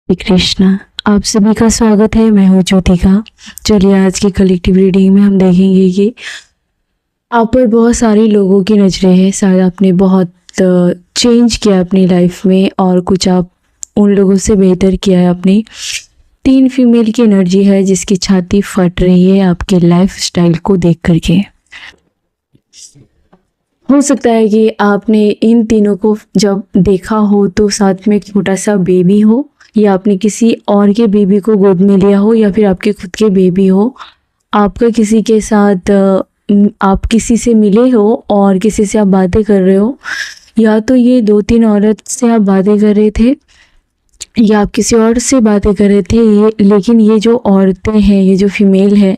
श्री कृष्णा। आप सभी का स्वागत है। मैं हूँ ज्योतिका। चलिए आज की कलेक्टिव रीडिंग में हम देखेंगे कि आप पर बहुत सारे लोगों की नज़रें हैं। शायद आपने बहुत चेंज किया अपनी लाइफ में और कुछ आप उन लोगों से बेहतर किया है अपनी। 3 फीमेल की एनर्जी है जिसकी छाती फट रही है आपके लाइफ स्टाइल को देख करके। हो सकता है कि आपने इन तीनों को जब देखा हो तो साथ में एक छोटा सा बेबी हो, या आपने किसी और के बेबी को गोद में लिया हो, या फिर आपके खुद के बेबी हो। आपका किसी के साथ आप किसी से मिले हो और किसी से आप बातें कर रहे हो, या तो ये 2-3 औरत से आप बातें कर रहे थे या आप किसी और से बातें कर रहे थे। लेकिन ये जो औरतें हैं, ये जो फीमेल है,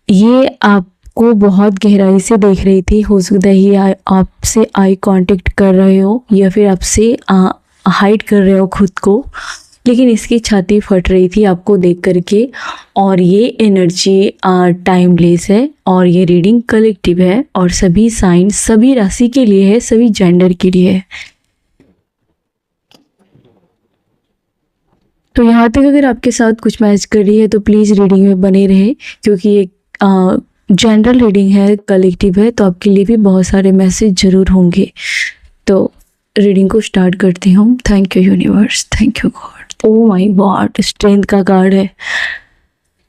ये आपको बहुत गहराई से देख रही थी। हो सकता है ये आपसे आई कांटेक्ट कर रहे हो या फिर आपसे हाइड कर रहे हो खुद को, लेकिन इसकी छाती फट रही थी आपको देख करके। और ये एनर्जी टाइमलेस है और ये रीडिंग कलेक्टिव है और सभी साइन सभी राशि के लिए है, सभी जेंडर के लिए है। तो यहाँ तक अगर आपके साथ कुछ मैच कर रही है तो प्लीज़ रीडिंग में बने रहे, क्योंकि ये जनरल रीडिंग है, कलेक्टिव है, तो आपके लिए भी बहुत सारे मैसेज ज़रूर होंगे। तो रीडिंग को स्टार्ट करती हूँ। Thank you universe, thank you God. Oh my God, strength का कार्ड है।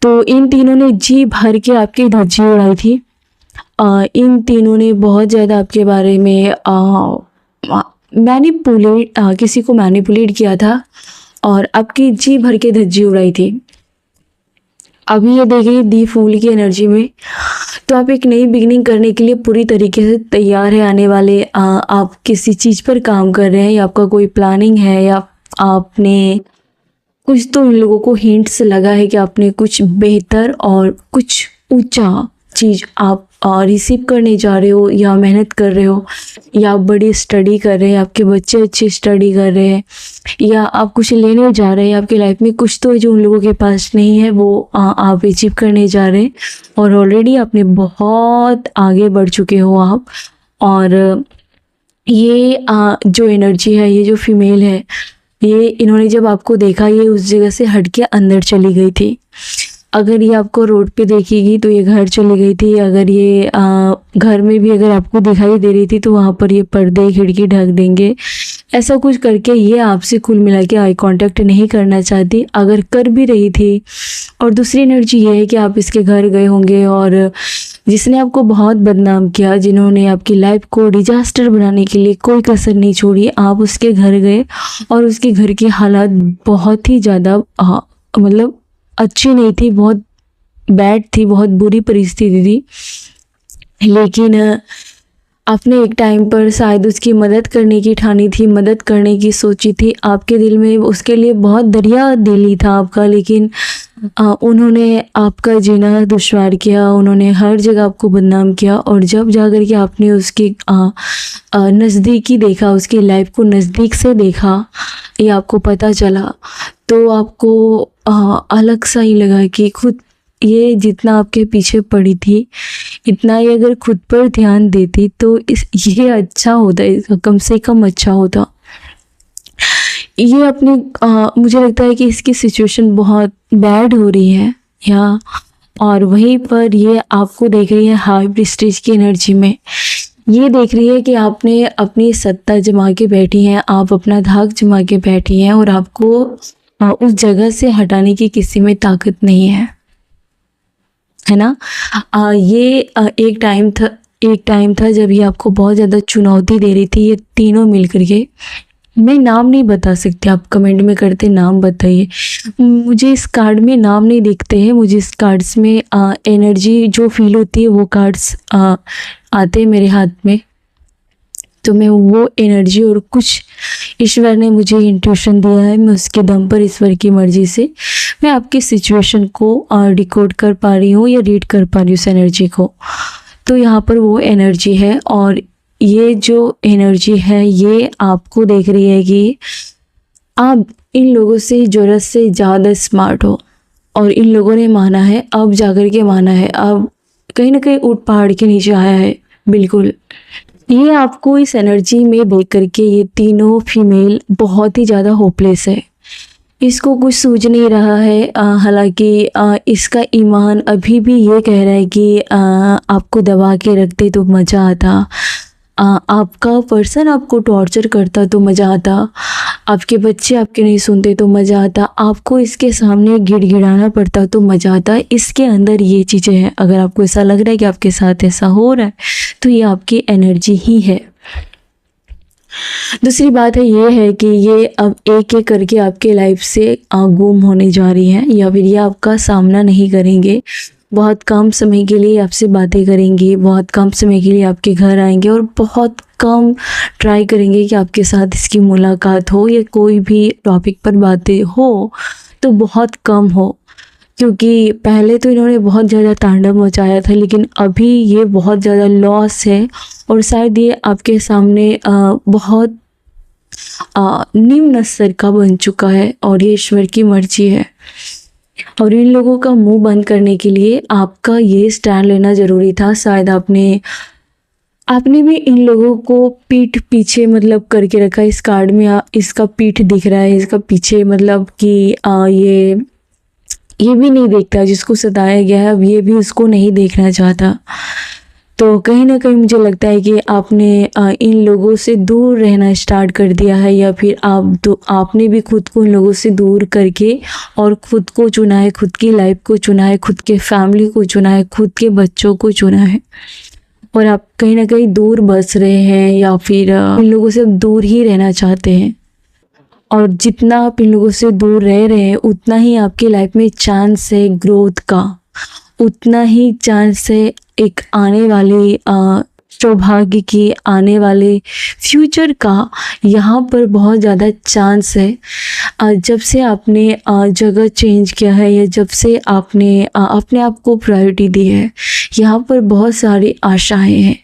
तो इन तीनों ने जी भर के आपकी धज्जी उड़ाई थी। इन तीनों ने बहुत ज़्यादा आपके बारे में किसी को मैनिपुलेट किया था और आपकी जी भर के धज्जी उड़ाई थी। अभी ये देखिए दी फूल की एनर्जी में, तो आप एक नई बिगिनिंग करने के लिए पूरी तरीके से तैयार है आने वाले। आप किसी चीज़ पर काम कर रहे हैं या आपका कोई प्लानिंग है, या आपने कुछ तो इन लोगों को हिंट्स लगा है कि आपने कुछ बेहतर और कुछ ऊंचा चीज़ आप रिसीव करने जा रहे हो, या मेहनत कर रहे हो, या आप बड़ी स्टडी कर रहे हैं, आपके बच्चे अच्छी स्टडी कर रहे हैं, या आप कुछ लेने जा रहे हैं। आपकी लाइफ में कुछ तो है जो उन लोगों के पास नहीं है, वो आप अचीव करने जा रहे हैं और ऑलरेडी आपने बहुत आगे बढ़ चुके हो आप। और ये जो एनर्जी है, ये जो फीमेल है, ये इन्होंने जब आपको देखा, ये उस जगह से हट के अंदर चली गई थी। अगर ये आपको रोड पे देखेगी तो ये घर चली गई थी। अगर ये घर में भी अगर आपको दिखाई दे रही थी तो वहाँ पर ये पर्दे खिड़की ढक देंगे। ऐसा कुछ करके ये आपसे कुल मिला के आई कांटेक्ट नहीं करना चाहती, अगर कर भी रही थी। और दूसरी एनर्जी ये है कि आप इसके घर गए होंगे और जिसने आपको बहुत बदनाम किया, जिन्होंने आपकी लाइफ को डिजास्टर बनाने के लिए कोई कसर नहीं छोड़ी, आप उसके घर गए और उसके घर की हालात बहुत ही ज़्यादा मतलब अच्छी नहीं थी, बहुत बैड थी, बहुत बुरी परिस्थिति थी। लेकिन आपने एक टाइम पर शायद उसकी मदद करने की ठानी थी, मदद करने की सोची थी। आपके दिल में उसके लिए बहुत दरिया दिली था आपका, लेकिन उन्होंने आपका जीना दुश्वार किया, उन्होंने हर जगह आपको बदनाम किया। और जब जाकर के आपने उसकी नज़दीकी देखा, उसकी लाइफ को नज़दीक से देखा, ये आपको पता चला, तो आपको अलग सा ही लगा कि खुद ये जितना आपके पीछे पड़ी थी, इतना ही अगर खुद पर ध्यान देती तो ये अच्छा होता, इसका कम से कम अच्छा होता। ये अपने मुझे लगता है कि इसकी सिचुएशन बहुत बैड हो रही है यहाँ, और वहीं पर ये आपको देख रही है हाई प्रेस्टीज की एनर्जी में। ये देख रही है कि आपने अपनी सत्ता जमा के बैठी हैं, आप अपना धाक जमा के बैठी हैं और आपको उस जगह से हटाने की किसी में ताकत नहीं है ना। ये एक टाइम था जब ये आपको बहुत ज़्यादा चुनौती दे रही थी, ये तीनों मिल करके। मैं नाम नहीं बता सकती, आप कमेंट में करते नाम बताइए। मुझे इस कार्ड में नाम नहीं दिखते हैं, मुझे इस कार्ड्स में एनर्जी जो फील होती है वो कार्ड्स आते हैं मेरे हाथ में, तो मैं वो एनर्जी और कुछ ईश्वर ने मुझे इंट्यूशन दिया है, मैं उसके दम पर ईश्वर की मर्जी से मैं आपकी सिचुएशन को डिकोड कर पा रही हूँ या रीड कर पा रही हूँ उस एनर्जी को। तो यहाँ पर वो एनर्जी है, और ये जो एनर्जी है ये आपको देख रही है कि आप इन लोगों से ज़रूरत से ज़्यादा स्मार्ट हो, और इन लोगों ने माना है, अब जाकर के माना है, अब कहीं ना कहीं ऊँट पहाड़ के नीचे आया है। बिल्कुल ये आपको इस एनर्जी में देख करके ये तीनों फीमेल बहुत ही ज़्यादा होपलेस है। इसको कुछ सूझ नहीं रहा है। हालांकि इसका ईमान अभी भी ये कह रहा है कि आपको दबा के रखते तो मज़ा आता, आपका पर्सन आपको टॉर्चर करता तो मज़ा आता, आपके बच्चे आपके नहीं सुनते तो मज़ा आता, आपको इसके सामने गिड़गिड़ाना पड़ता तो मज़ा आता। इसके अंदर ये चीज़ें हैं। अगर आपको ऐसा लग रहा है कि आपके साथ ऐसा हो रहा है तो ये आपकी एनर्जी ही है। दूसरी बात है ये है कि ये अब एक एक करके आपके लाइफ से गुम होने जा रही हैं, या फिर ये आपका सामना नहीं करेंगे। बहुत कम समय के लिए आपसे बातें करेंगे, बहुत कम समय के लिए आपके घर आएंगे और बहुत कम ट्राई करेंगे कि आपके साथ इसकी मुलाकात हो या कोई भी टॉपिक पर बातें हो तो बहुत कम हो। क्योंकि पहले तो इन्होंने बहुत ज़्यादा तांडव मचाया था, लेकिन अभी ये बहुत ज़्यादा लॉस है और शायद ये आपके सामने बहुत निम्न स्तर का बन चुका है और ये ईश्वर की मर्जी है। और इन लोगों का मुंह बंद करने के लिए आपका ये स्टैंड लेना ज़रूरी था। शायद आपने भी इन लोगों को पीठ पीछे मतलब करके रखा। इस कार्ड में इसका पीठ दिख रहा है, इसका पीछे मतलब कि ये भी नहीं देखता जिसको सताया गया है, अब ये भी उसको नहीं देखना चाहता। तो कहीं ना कहीं मुझे लगता है कि आपने इन लोगों से दूर रहना स्टार्ट कर दिया है, या फिर आपने भी खुद को इन लोगों से दूर करके और खुद को चुना है, खुद की लाइफ को चुना है, खुद के फैमिली को चुना है, खुद के बच्चों को चुना है। और आप कहीं ना कहीं दूर बस रहे हैं या फिर इन लोगों से दूर ही रहना चाहते हैं। और जितना आप इन लोगों से दूर रह रहे हैं उतना ही आपकी लाइफ में चांस है ग्रोथ का, उतना ही चांस है एक आने वाली सौभाग्य की, आने वाले फ्यूचर का यहाँ पर बहुत ज़्यादा चांस है। जब से आपने जगह चेंज किया है या जब से आपने अपने आप को प्रायोरिटी दी है, यहाँ पर बहुत सारी आशाएं हैं।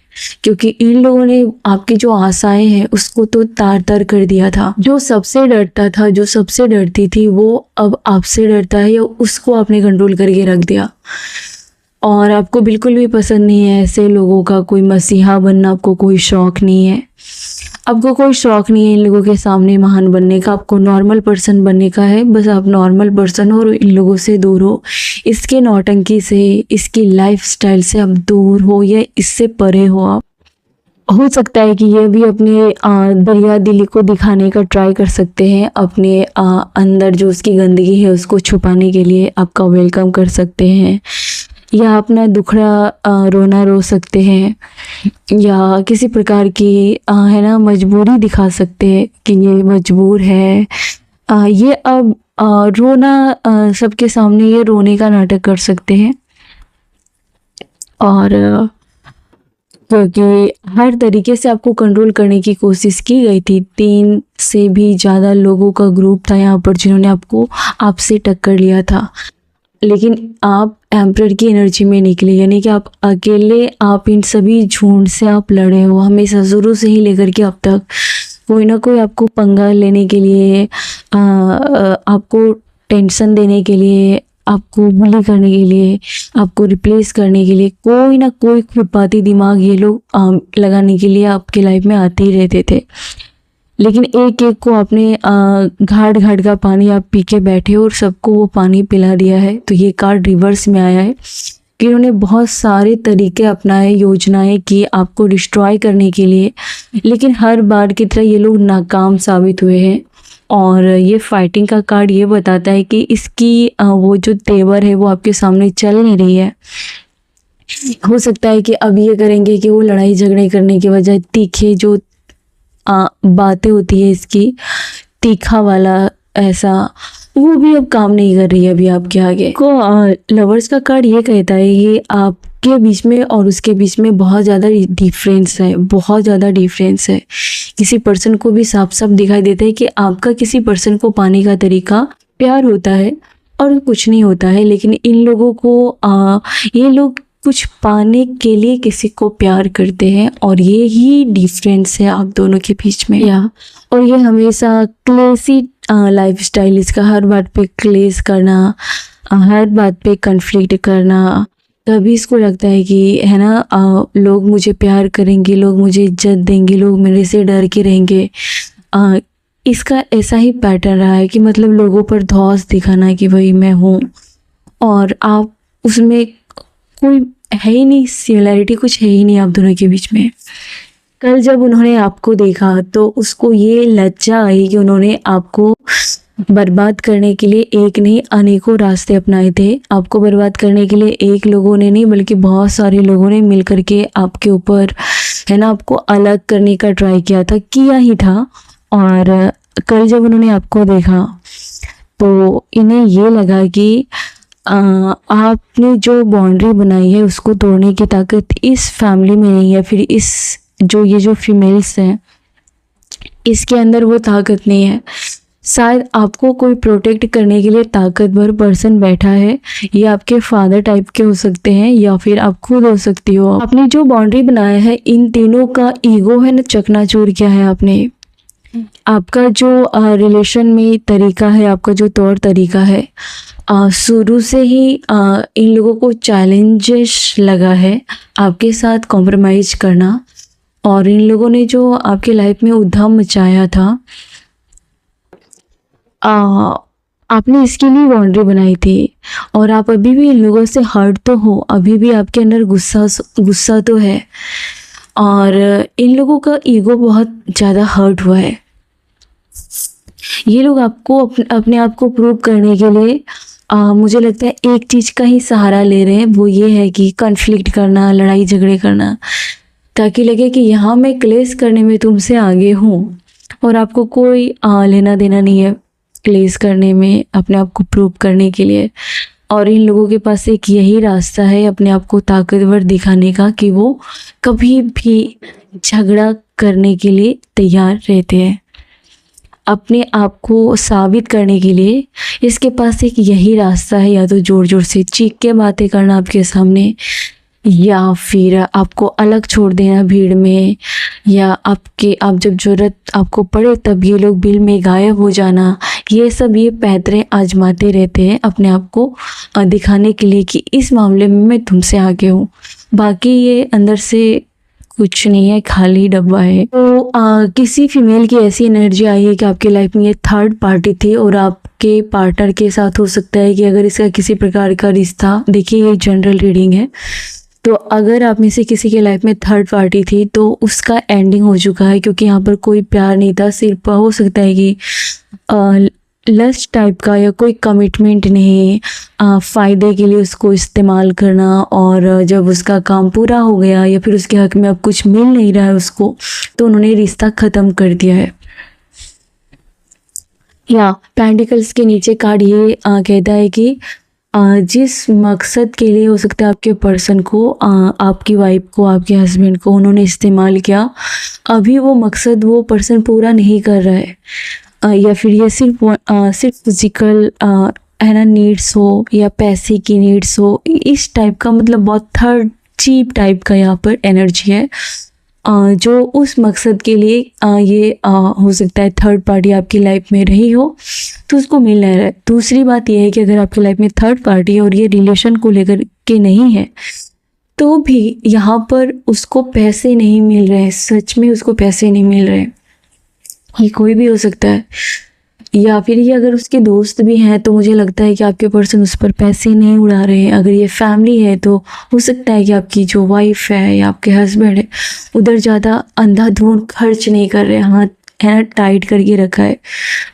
क्योंकि इन लोगों ने आपकी जो आशाएं हैं उसको तो तार-तार कर दिया था। जो सबसे डरता था, जो सबसे डरती थी, वो अब आपसे डरता है या उसको आपने कंट्रोल करके रख दिया। और आपको बिल्कुल भी पसंद नहीं है ऐसे लोगों का कोई मसीहा बनना, आपको कोई शौक़ नहीं है। आपको कोई शौक़ नहीं है इन लोगों के सामने महान बनने का, आपको नॉर्मल पर्सन बनने का है। बस आप नॉर्मल पर्सन हो और इन लोगों से दूर हो, इसके नौटंकी से, इसकी लाइफस्टाइल से आप दूर हो या इससे परे हो। आप हो सकता है कि ये भी अपने दरिया दिली को दिखाने का ट्राई कर सकते हैं, अपने अंदर जो उसकी गंदगी है उसको छुपाने के लिए आपका वेलकम कर सकते हैं, या अपना दुखड़ा रोना रो सकते हैं, या किसी प्रकार की है ना मजबूरी दिखा सकते हैं कि ये मजबूर है। ये अब रोना सबके सामने ये रोने का नाटक कर सकते हैं। और क्योंकि हर तरीके से आपको कंट्रोल करने की कोशिश की गई थी। 3 से भी ज़्यादा लोगों का ग्रुप था यहाँ पर जिन्होंने आपसे टक्कर लिया था, लेकिन आप एम्परर की एनर्जी में निकले, यानी कि आप अकेले, आप इन सभी झुंड से आप लड़े हो हमेशा, शुरू से ही लेकर के अब तक। कोई ना कोई आपको पंगा लेने के लिए, आपको टेंशन देने के लिए, आपको बुली करने के लिए, आपको रिप्लेस करने के लिए कोई ना कोई खुरपाती दिमाग ये लोग लगाने के लिए आपके लाइफ में आते ही रहते थे। लेकिन एक एक को आपने घाट घाट का पानी आप पी के बैठे और सबको वो पानी पिला दिया है। तो ये कार्ड रिवर्स में आया है कि उन्होंने बहुत सारे तरीके अपनाए, योजनाएं की आपको डिस्ट्रॉय करने के लिए, लेकिन हर बार की तरह ये लोग नाकाम साबित हुए हैं। और ये फाइटिंग का कार्ड ये बताता है कि इसकी वो जो तेवर है वो आपके सामने चल नहीं रही है। हो सकता है कि अब ये करेंगे कि वो लड़ाई झगड़े करने के बजाय तीखे जो बातें होती है इसकी, तीखा वाला ऐसा, वो भी अब काम नहीं कर रही है अभी आपके आगे। को लवर्स का कार्ड ये कहता है ये आपके बीच में और उसके बीच में बहुत ज़्यादा डिफरेंस है, बहुत ज़्यादा डिफरेंस है। किसी पर्सन को भी साफ साफ दिखाई देता है कि आपका किसी पर्सन को पाने का तरीका प्यार होता है और कुछ नहीं होता है, लेकिन इन लोगों को ये लोग कुछ पाने के लिए किसी को प्यार करते हैं और ये ही डिफरेंस है आप दोनों के बीच में। और ये हमेशा क्लेसी लाइफस्टाइल, इसका हर बात पे क्लेश करना, हर बात पे कन्फ्लिक्ट करना। तभी इसको लगता है कि है ना लोग मुझे प्यार करेंगे, लोग मुझे इज्जत देंगे, लोग मेरे से डर के रहेंगे। इसका ऐसा ही पैटर्न रहा है कि मतलब लोगों पर धौंस दिखाना कि भाई मैं हूँ, और आप उसमें कोई है ही नहीं, सिमिलैरिटी कुछ है ही नहीं आप दोनों के बीच में। कल जब उन्होंने आपको देखा तो उसको ये लज्जा आई कि उन्होंने आपको बर्बाद करने के लिए एक नहीं अनेकों रास्ते अपनाए थे। आपको बर्बाद करने के लिए एक लोगों ने नहीं बल्कि बहुत सारे लोगों ने मिल करके आपके ऊपर है ना आपको अलग करने का ट्राई किया ही था। और कल जब उन्होंने आपको देखा तो इन्हें ये लगा कि आपने जो बाउंड्री बनाई है उसको तोड़ने की ताकत इस फैमिली में नहीं है, फिर इस ये जो फीमेल्स हैं इसके अंदर वो ताकत नहीं है। शायद आपको कोई प्रोटेक्ट करने के लिए ताकतवर पर्सन बैठा है, ये आपके फादर टाइप के हो सकते हैं या फिर आप खुद हो सकती हो। आपने जो बाउंड्री बनाया है इन तीनों का ईगो है ना चकनाचूर किया है आपने। आपका जो रिलेशन में तरीका है, आपका जो तौर तरीका है, शुरू से ही इन लोगों को चैलेंजेस लगा है आपके साथ कॉम्प्रोमाइज़ करना, और इन लोगों ने जो आपके लाइफ में उद्यम मचाया था आपने इसके लिए बाउंड्री बनाई थी। और आप अभी भी इन लोगों से हर्ट तो हो, अभी भी आपके अंदर गुस्सा तो है, और इन लोगों का ईगो बहुत ज़्यादा हर्ट हुआ है। ये लोग आपको अपने आप को प्रूव करने के लिए मुझे लगता है एक चीज़ का ही सहारा ले रहे हैं, वो ये है कि कॉन्फ्लिक्ट करना, लड़ाई झगड़े करना, ताकि लगे कि यहाँ मैं क्लेश करने में तुमसे आगे हूँ और आपको कोई लेना देना नहीं है क्लेश करने में, अपने आप को प्रूव करने के लिए। और इन लोगों के पास एक यही रास्ता है अपने आप को ताकतवर दिखाने का कि वो कभी भी झगड़ा करने के लिए तैयार रहते हैं। अपने आप को साबित करने के लिए इसके पास एक यही रास्ता है, या तो ज़ोर ज़ोर से चीख के बातें करना आपके सामने, या फिर आपको अलग छोड़ देना भीड़ में, या आप जब ज़रूरत आपको पड़े तब ये लोग भीड़ में गायब हो जाना। ये सब ये पैतरे आजमाते रहते हैं अपने आप को दिखाने के लिए कि इस मामले में मैं तुमसे आगे हूँ। बाकी ये अंदर से कुछ नहीं है, खाली डब्बा है। तो किसी फीमेल की ऐसी एनर्जी आई है कि आपकी लाइफ में ये थर्ड पार्टी थी, और आपके पार्टनर के साथ हो सकता है कि अगर इसका किसी प्रकार का रिश्ता, देखिए ये जनरल रीडिंग है, तो अगर आप में से किसी के लाइफ में थर्ड पार्टी थी तो उसका एंडिंग हो चुका है, क्योंकि यहाँ पर कोई प्यार नहीं था, सिर्फ हो सकता है कि लस्ट टाइप का या कोई कमिटमेंट नहीं, फ़ायदे के लिए उसको इस्तेमाल करना, और जब उसका काम पूरा हो गया या फिर उसके हक में अब कुछ मिल नहीं रहा है उसको, तो उन्होंने रिश्ता ख़त्म कर दिया है। या पेंटिकल्स के नीचे कार्ड ये कहता है कि जिस मकसद के लिए हो सकता है आपके पर्सन को, आपकी वाइफ को, आपके हस्बैंड को उन्होंने इस्तेमाल किया, अभी वो मकसद वो पर्सन पूरा नहीं कर रहा है, या फिर ये सिर्फ फिजिकल है ना नीड्स हो या पैसे की नीड्स हो, इस टाइप का, मतलब बहुत थर्ड चीप टाइप का यहाँ पर एनर्जी है, जो उस मकसद के लिए ये हो सकता है थर्ड पार्टी आपकी लाइफ में रही हो तो उसको मिल नहीं रहा है। दूसरी बात यह है कि अगर आपकी लाइफ में थर्ड पार्टी है और ये रिलेशन को लेकर के नहीं है, तो भी यहाँ पर उसको पैसे नहीं मिल रहे हैं, सच में उसको पैसे नहीं मिल रहे हैं। ये कोई भी हो सकता है, या फिर ये अगर उसके दोस्त भी हैं तो मुझे लगता है कि आपके पर्सन उस पर पैसे नहीं उड़ा रहे हैं। अगर ये फैमिली है तो हो सकता है कि आपकी जो वाइफ है या आपके हस्बैंड है उधर ज़्यादा अंधाधुंध खर्च नहीं कर रहे, हाथ है ना टाइट करके रखा है,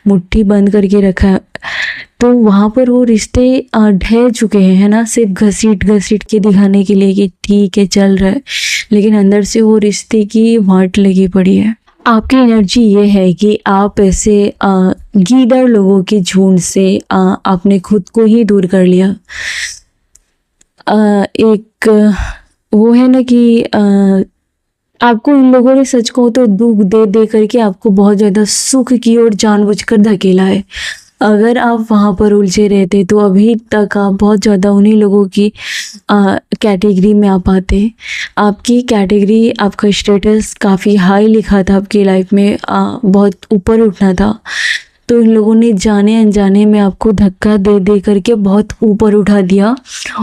मुट्ठी बंद करके रखा है, तो वहाँ पर वो रिश्ते ढह चुके हैं, है ना, सिर्फ घसीट घसीट के दिखाने के लिए कि ठीक है चल रहा है, लेकिन अंदर से वो रिश्ते की वाट लगी पड़ी है। आपकी एनर्जी ये है कि आप ऐसे गीदड़ लोगों के झुंड से आपने खुद को ही दूर कर लिया। एक वो है ना कि आपको इन लोगों ने सच कहूँ तो दुख दे दे करके आपको बहुत ज़्यादा सुख की ओर जानबूझकर धकेला है। अगर आप वहाँ पर उलझे रहते तो अभी तक आप बहुत ज़्यादा उन्हीं लोगों की कैटेगरी में आ पाते। आपकी कैटेगरी, आपका स्टेटस काफ़ी हाई लिखा था आपकी लाइफ में, बहुत ऊपर उठना था, तो इन लोगों ने जाने अनजाने में आपको धक्का दे दे करके बहुत ऊपर उठा दिया।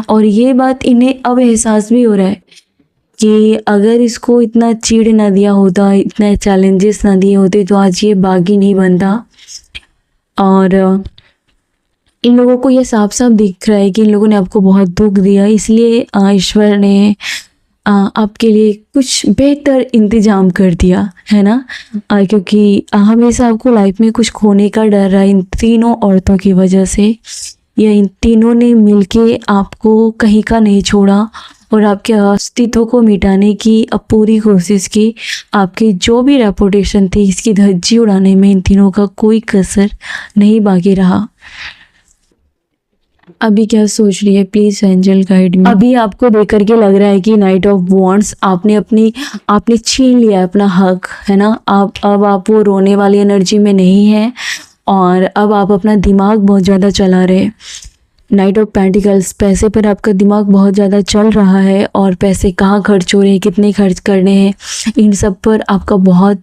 और ये बात इन्हें अब एहसास भी हो रहा है कि अगर इसको इतना चिढ़ ना दिया होता, इतने चैलेंजेस ना दिए होते तो आज ये बागी नहीं बनता। और इन लोगों को ये साफ साफ दिख रहा है कि इन लोगों ने आपको बहुत दुख दिया, इसलिए ईश्वर ने आपके लिए कुछ बेहतर इंतजाम कर दिया है ना। क्योंकि हमेशा आपको लाइफ में कुछ खोने का डर रहा है इन तीनों औरतों की वजह से। या इन तीनों ने मिलके आपको कहीं का नहीं छोड़ा और आपके अस्तित्व को मिटाने की अब पूरी कोशिश की। आपकी जो भी रेपुटेशन थी इसकी धज्जी उड़ाने में इन तीनों का कोई कसर नहीं बाकी रहा। अभी क्या सोच रही है, प्लीज एंजल गाइड मी। अभी आपको देख करके लग रहा है कि नाइट ऑफ वॉन्ड्स आपने छीन लिया अपना हक, है ना। अब आप वो रोने वाली एनर्जी में नहीं है और अब आप अपना दिमाग बहुत ज़्यादा चला रहे हैं। नाइट ऑफ पेंटिकल्स, पैसे पर आपका दिमाग बहुत ज़्यादा चल रहा है और पैसे कहाँ खर्च हो रहे हैं, कितने खर्च करने हैं, इन सब पर आपका बहुत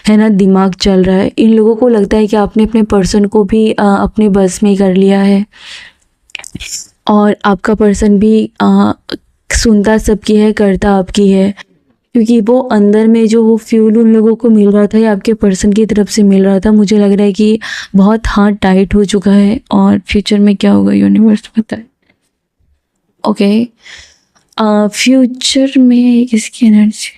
है ना दिमाग चल रहा है। इन लोगों को लगता है कि आपने अपने पर्सन को भी अपने बस में कर लिया है और आपका पर्सन भी सुनता सबकी है, करता आपकी है। क्योंकि वो अंदर में जो वो फ्यूल उन लोगों को मिल रहा था या आपके पर्सन की तरफ से मिल रहा था, मुझे लग रहा है कि बहुत हार्ट टाइट हो चुका है। और फ्यूचर में क्या होगा यूनिवर्स बताए। ओके, फ्यूचर में किसकी एनर्जी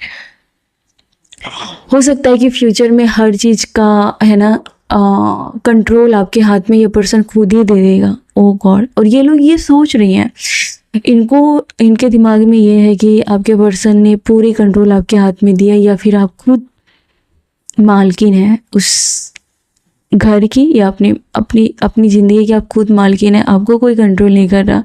हो सकता है कि फ्यूचर में हर चीज़ का है ना कंट्रोल आपके हाथ में ये पर्सन खुद ही दे देगा। ओ गॉड, और ये लोग ये सोच रही हैं, इनके दिमाग में ये है कि आपके पर्सन ने पूरी कंट्रोल आपके हाथ में दिया या फिर आप खुद मालकिन है उस घर की या अपनी ज़िंदगी की आप खुद मालकिन है, आपको कोई कंट्रोल नहीं कर रहा।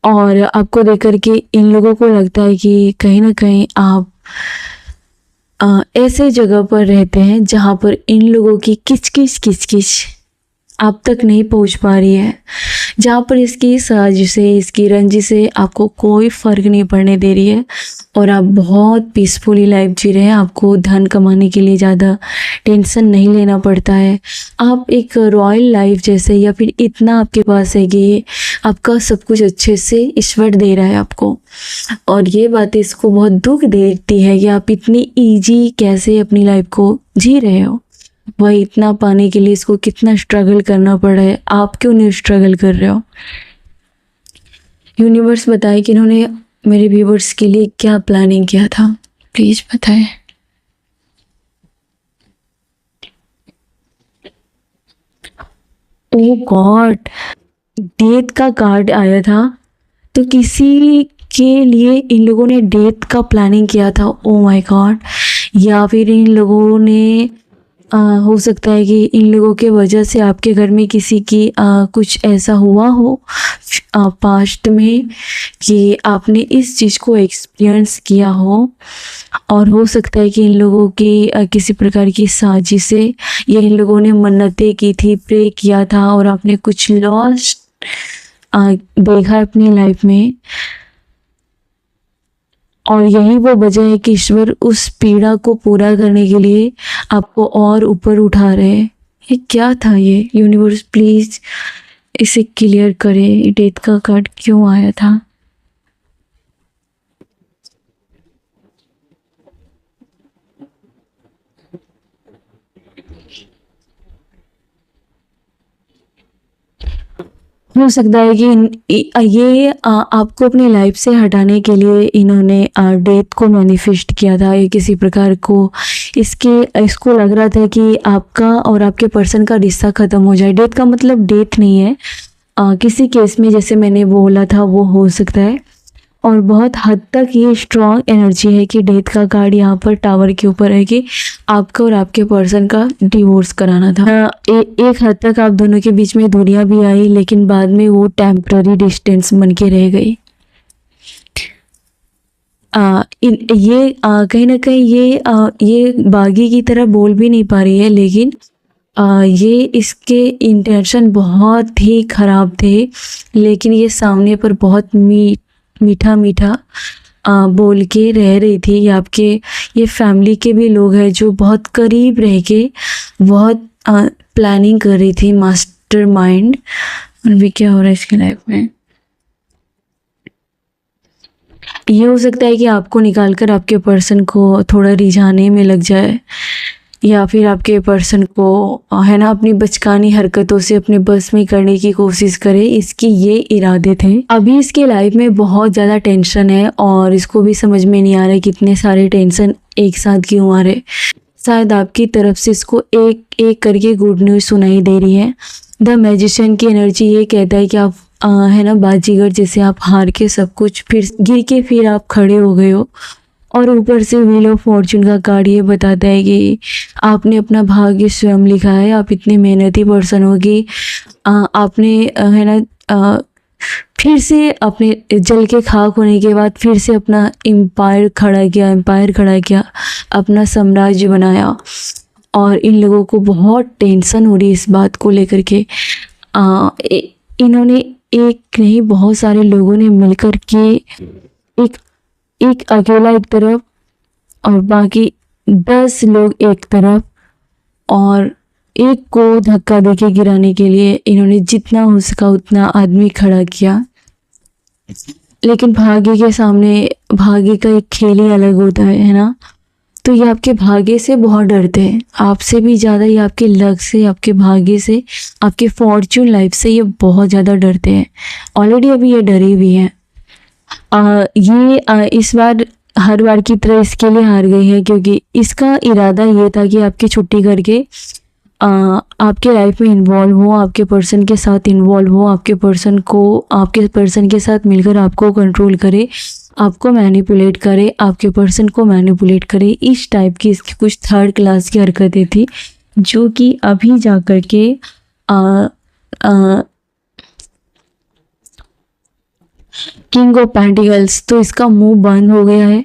और आपको देख कर के इन लोगों को लगता है कि कहीं ना कहीं आप ऐसे जगह पर रहते हैं जहाँ पर इन लोगों की किचकिच आप तक नहीं पहुँच पा रही है, जहाँ पर इसकी साजिशें, इसकी रंजिशें आपको कोई फ़र्क नहीं पड़ने दे रही है और आप बहुत पीसफुली लाइफ जी रहे हैं। आपको धन कमाने के लिए ज़्यादा टेंशन नहीं लेना पड़ता है। आप एक रॉयल लाइफ जैसे, या फिर इतना आपके पास है कि आपका सब कुछ अच्छे से ईश्वर दे रहा है आपको। और ये बात इसको बहुत दुख देती है कि आप इतनी ईजी कैसे अपनी लाइफ को जी रहे हो। वह इतना पाने के लिए इसको कितना स्ट्रगल करना पड़ा है, आप क्यों नहीं स्ट्रगल कर रहे हो। यूनिवर्स बताए कि इन्होंने मेरे व्यूवर्स के लिए क्या प्लानिंग किया था, प्लीज बताएं। ओ गॉड, डेथ का कार्ड आया था, तो किसी के लिए इन लोगों ने डेथ का प्लानिंग किया था। ओ माय गॉड, या फिर इन लोगों ने हो सकता है कि इन लोगों के वजह से आपके घर में किसी की कुछ ऐसा हुआ हो पास्ट में कि आपने इस चीज़ को एक्सपीरियंस किया हो। और हो सकता है कि इन लोगों की किसी प्रकार की साजिशें या इन लोगों ने मन्नतें की थी, प्रे किया था और आपने कुछ लॉस देखा अपनी लाइफ में। और यही वो वजह है कि ईश्वर उस पीड़ा को पूरा करने के लिए आपको और ऊपर उठा रहे हैं। ये क्या था ये, यूनिवर्स प्लीज इसे क्लियर करें, डेथ का कार्ड क्यों आया था। हो सकता है कि ये आपको अपनी लाइफ से हटाने के लिए इन्होंने डेथ को मैनिफेस्ट किया था। ये किसी प्रकार को इसको लग रहा था कि आपका और आपके पर्सन का रिश्ता ख़त्म हो जाए। डेथ का मतलब डेथ नहीं है, किसी केस में जैसे मैंने बोला था वो हो सकता है। और बहुत हद तक ये स्ट्रॉन्ग एनर्जी है कि डेथ का कार्ड यहाँ पर टावर के ऊपर है कि आपका और आपके पर्सन का डिवोर्स कराना था। एक हद तक आप दोनों के बीच में दूरियां भी आई, लेकिन बाद में वो टेम्पररी डिस्टेंस बन के रह गई। कहीं ना कहीं ये बागी की तरह बोल भी नहीं पा रही है, लेकिन ये इसके इंटेंशन बहुत ही ख़राब थे, लेकिन ये सामने पर बहुत मीठा मीठा बोल के रह रही थी। ये फैमिली के भी लोग हैं जो बहुत करीब रह के बहुत प्लानिंग कर रही थी, मास्टर माइंड। और भी क्या हो रहा है इसकी लाइफ में। ये हो सकता है कि आपको निकाल कर आपके पर्सन को थोड़ा रिझाने में लग जाए, या फिर आपके पर्सन को है ना अपनी बचकानी हरकतों से अपने बस में करने की कोशिश करे, इसकी ये इरादे थे। अभी इसके लाइफ में बहुत ज़्यादा टेंशन है और इसको भी समझ में नहीं आ रहा है कितने सारे टेंशन एक साथ क्यों आ रहे। शायद आपकी तरफ से इसको एक एक करके गुड न्यूज़ सुनाई दे रही है। द मैजिशियन की एनर्जी ये कहता है कि आप है ना बाजीगर जैसे आप हार के सब कुछ फिर गिर के फिर आप खड़े हो गए हो। और ऊपर से व्हील ऑफ फॉर्चून का कार्ड ये बताता है कि आपने अपना भाग्य स्वयं लिखा है। आप इतने मेहनती पर्सन हो कि आपने है ना फिर से अपने जल के खाक होने के बाद फिर से अपना एम्पायर खड़ा किया, अपना साम्राज्य बनाया। और इन लोगों को बहुत टेंशन हो रही है इस बात को लेकर के। इन्होंने एक नहीं बहुत सारे लोगों ने मिलकर के एक अकेला एक तरफ और बाकी 10 लोग एक तरफ और एक को धक्का देके गिराने के लिए इन्होंने जितना हो सका उतना आदमी खड़ा किया। लेकिन भाग्य के सामने भाग्य का एक खेल ही अलग होता है ना। तो ये आपके भाग्य से बहुत डरते हैं, आपसे भी ज़्यादा ये आपके लक से, आपके भाग्य से, आपके फॉर्च्यून लाइफ से ये बहुत ज़्यादा डरते हैं। ऑलरेडी अभी ये डरे भी हैं। इस बार हर बार की तरह इसके लिए हार गई है, क्योंकि इसका इरादा ये था कि आपकी छुट्टी करके आपके लाइफ में इन्वॉल्व हो, आपके पर्सन के साथ इन्वॉल्व हो, आपके पर्सन के साथ मिलकर आपको कंट्रोल करे, आपको मैनिपुलेट करे, आपके पर्सन को मैनिपुलेट करे। इस टाइप की इसकी कुछ थर्ड क्लास की हरकतें थी जो कि अभी जा कर के किंग ऑफ पेंटिकल्स, तो इसका मुंह बंद हो गया है।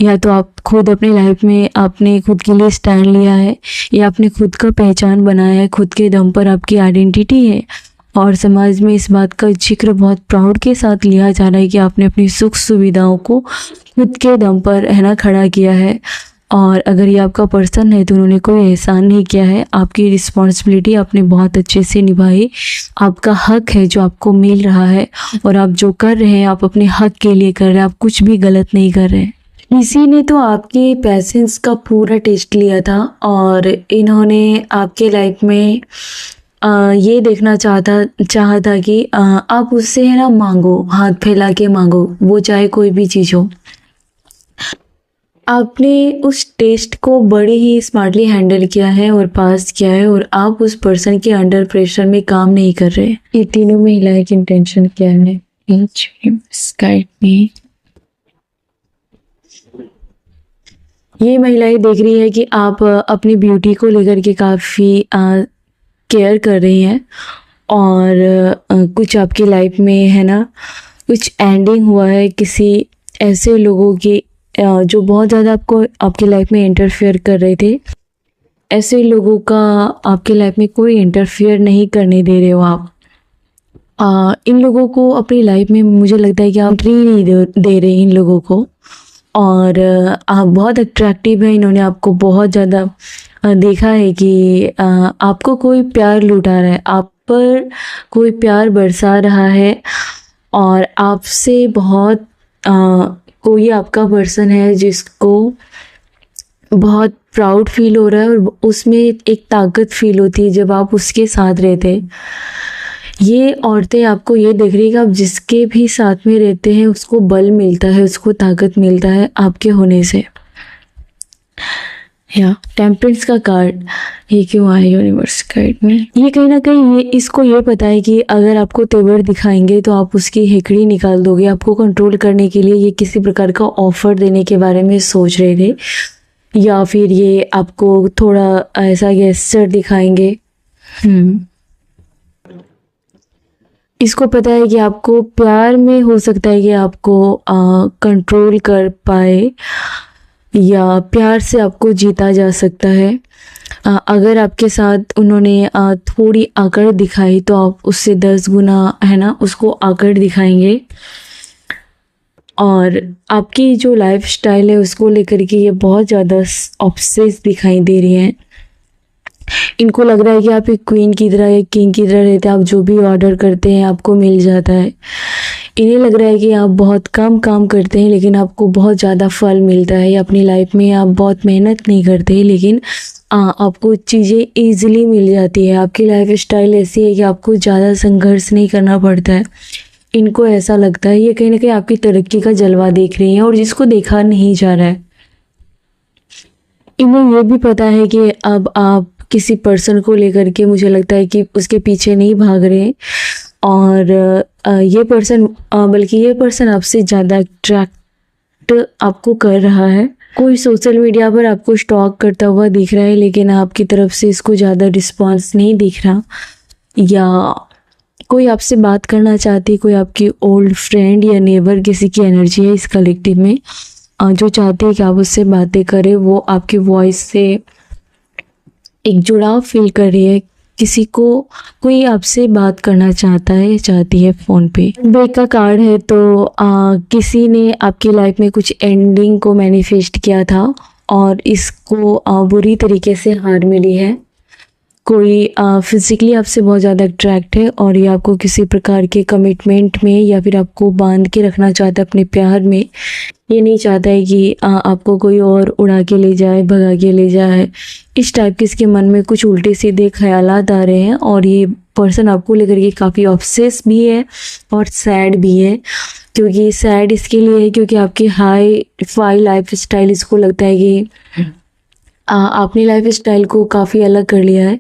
या तो आप खुद अपनी लाइफ में आपने खुद के लिए स्टैंड लिया है, या आपने खुद का पहचान बनाया है, खुद के दम पर आपकी आइडेंटिटी है और समाज में इस बात का जिक्र बहुत प्राउड के साथ लिया जा रहा है कि आपने अपनी सुख सुविधाओं को खुद के दम पर है ना खड़ा किया है। और अगर ये आपका पर्सन है तो उन्होंने कोई एहसान नहीं किया है, आपकी रिस्पॉन्सिबिलिटी आपने बहुत अच्छे से निभाई, आपका हक है जो आपको मिल रहा है और आप जो कर रहे हैं आप अपने हक के लिए कर रहे हैं, आप कुछ भी गलत नहीं कर रहे हैं। किसी ने तो आपके पैसेंस का पूरा टेस्ट लिया था और इन्होंने आपके लाइफ में ये देखना चाहा था कि आप उससे है ना मांगो, हाथ फैला के मांगो, वो चाहे कोई भी चीज़ हो। आपने उस टेस्ट को बड़े ही स्मार्टली हैंडल किया है और पास किया है और आप उस पर्सन के अंडर प्रेशर में काम नहीं कर रहे। ये तीनों महिलाएं की इंटेंशन क्या है? ये महिलाएं देख रही है कि आप अपनी ब्यूटी को लेकर के काफ़ी केयर कर रही हैं और कुछ आपकी लाइफ में है ना कुछ एंडिंग हुआ है किसी ऐसे लोगों की जो बहुत ज़्यादा आपको आपकी लाइफ में इंटरफेयर कर रहे थे। ऐसे लोगों का आपकी लाइफ में कोई इंटरफेयर नहीं करने दे रहे हो आप। इन लोगों को अपनी लाइफ में मुझे लगता है कि आप एंट्री नहीं दे रहे इन लोगों को और आप बहुत अट्रैक्टिव है। इन्होंने आपको बहुत ज़्यादा देखा है कि आपको कोई प्यार लुटा रहा है, आप पर कोई प्यार बरसा रहा है और आपसे बहुत कोई आपका पर्सन है जिसको बहुत प्राउड फील हो रहा है और उसमें एक ताकत फील होती है जब आप उसके साथ रहते हैं। ये औरतें आपको ये देख रही है कि आप जिसके भी साथ में रहते हैं उसको बल मिलता है, उसको ताकत मिलता है आपके होने से। या टेम्परेंस का कार्ड ये क्यों आया यूनिवर्स कार्ड में? ये कहीं ना कहीं इसको ये पता है कि अगर आपको तेवर दिखाएंगे तो आप उसकी हेकड़ी निकाल दोगे। आपको कंट्रोल करने के लिए ये किसी प्रकार का ऑफर देने के बारे में सोच रहे थे या फिर ये आपको थोड़ा ऐसा गेस्चर दिखाएंगे। इसको पता है कि आपको प्यार में हो सकता है कि आपको कंट्रोल कर पाए या प्यार से आपको जीता जा सकता है। अगर आपके साथ उन्होंने थोड़ी आकड़ दिखाई तो आप उससे 10 गुना है ना उसको आकड़ दिखाएंगे। और आपकी जो लाइफ स्टाइल है उसको लेकर के ये बहुत ज़्यादा ऑब्सेस दिखाई दे रही हैं। इनको लग रहा है कि आप एक क्वीन की तरह एक किंग की तरह रहते हैं, आप जो भी ऑर्डर करते हैं आपको मिल जाता है। इन्हें लग रहा है कि आप बहुत कम काम करते हैं लेकिन आपको बहुत ज़्यादा फल मिलता है, या अपनी लाइफ में आप बहुत मेहनत नहीं करते लेकिन आपको चीज़ें ईज़िली मिल जाती है। आपकी लाइफ स्टाइल ऐसी है कि आपको ज़्यादा संघर्ष नहीं करना पड़ता है। इनको ऐसा लगता है ये कहीं ना कहीं आपकी तरक्की का जलवा देख रही हैं और जिसको देखा नहीं जा रहा है। इन्हें ये भी पता है कि अब आप किसी पर्सन को लेकर के, मुझे लगता है कि उसके पीछे नहीं भाग रहे, और ये पर्सन बल्कि ये पर्सन आपसे ज़्यादा अट्रैक्ट आपको कर रहा है। कोई सोशल मीडिया पर आपको स्टॉक करता हुआ दिख रहा है लेकिन आपकी तरफ से इसको ज़्यादा रिस्पांस नहीं दिख रहा, या कोई आपसे बात करना चाहती, कोई आपकी ओल्ड फ्रेंड या नेबर किसी की एनर्जी है इस कलेक्टिव में जो चाहती है कि आप उससे बातें करें। वो आपकी वॉइस से एक जुड़ाव फील कर रही है, किसी को कोई आपसे बात करना चाहता है या चाहती है फ़ोन पे। ब्रेक का कार्ड है तो किसी ने आपकी लाइफ में कुछ एंडिंग को मैनिफेस्ट किया था और इसको बुरी तरीके से हार मिली है। कोई फिज़िकली आपसे बहुत ज़्यादा अट्रैक्ट है और ये आपको किसी प्रकार के कमिटमेंट में या फिर आपको बांध के रखना चाहता है अपने प्यार में। ये नहीं चाहता है कि आपको कोई और उड़ा के ले जाए, भगा के ले जाए। इस टाइप के इसके मन में कुछ उल्टे सीधे ख्यालात आ रहे हैं और ये पर्सन आपको लेकर के काफ़ी ऑब्सेस भी है और सैड भी है। क्योंकि सैड इसके लिए है क्योंकि आपकी हाई फाई लाइफ स्टाइल, इसको लगता है कि आपने लाइफ स्टाइल को काफ़ी अलग कर लिया है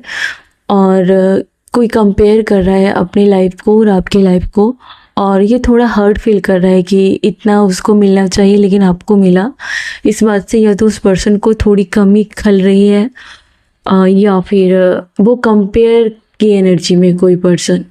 और कोई कंपेयर कर रहा है अपनी लाइफ को और आपकी लाइफ को, और ये थोड़ा हर्ट फील कर रहा है कि इतना उसको मिलना चाहिए लेकिन आपको मिला। इस बात से या तो उस पर्सन को थोड़ी कमी खल रही है या फिर वो कंपेयर की एनर्जी में कोई पर्सन।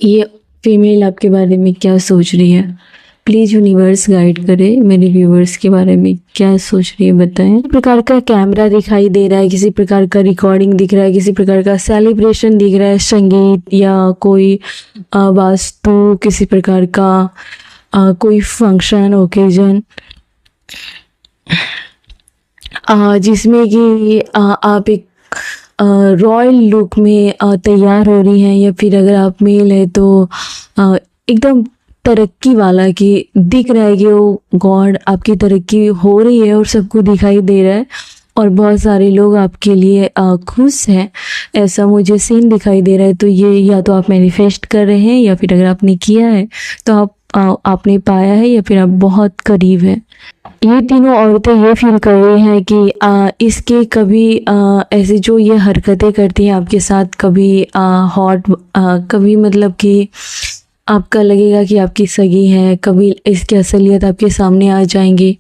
ये फीमेल आपके बारे में क्या सोच रही है? प्लीज़ यूनिवर्स गाइड करे मेरे व्यूवर्स के बारे में क्या सोच रही है, बताएं। किसी प्रकार का कैमरा दिखाई दे रहा है, किसी प्रकार का रिकॉर्डिंग दिख रहा है, किसी प्रकार का सेलिब्रेशन दिख रहा है, संगीत या कोई वास्तु, किसी प्रकार का कोई फंक्शन ओकेजन जिसमें कि आप एक रॉयल लुक में तैयार हो रही हैं, या फिर अगर आप मेल है तो एकदम तरक्की वाला कि दिख रहा है कि वो गॉड आपकी तरक्की हो रही है और सबको दिखाई दे रहा है और बहुत सारे लोग आपके लिए खुश हैं, ऐसा मुझे सीन दिखाई दे रहा है। तो ये या तो आप मैनिफेस्ट कर रहे हैं या फिर अगर आपने किया है तो आपने पाया है या फिर आप बहुत करीब हैं। ये तीनों औरतें ये फील कर रही हैं कि इसके कभी ऐसे जो ये हरकतें करती हैं आपके साथ, कभी हॉट कभी मतलब कि आपका लगेगा कि आपकी सगी है, कभी इसकी असलियत आपके सामने आ जाएंगी।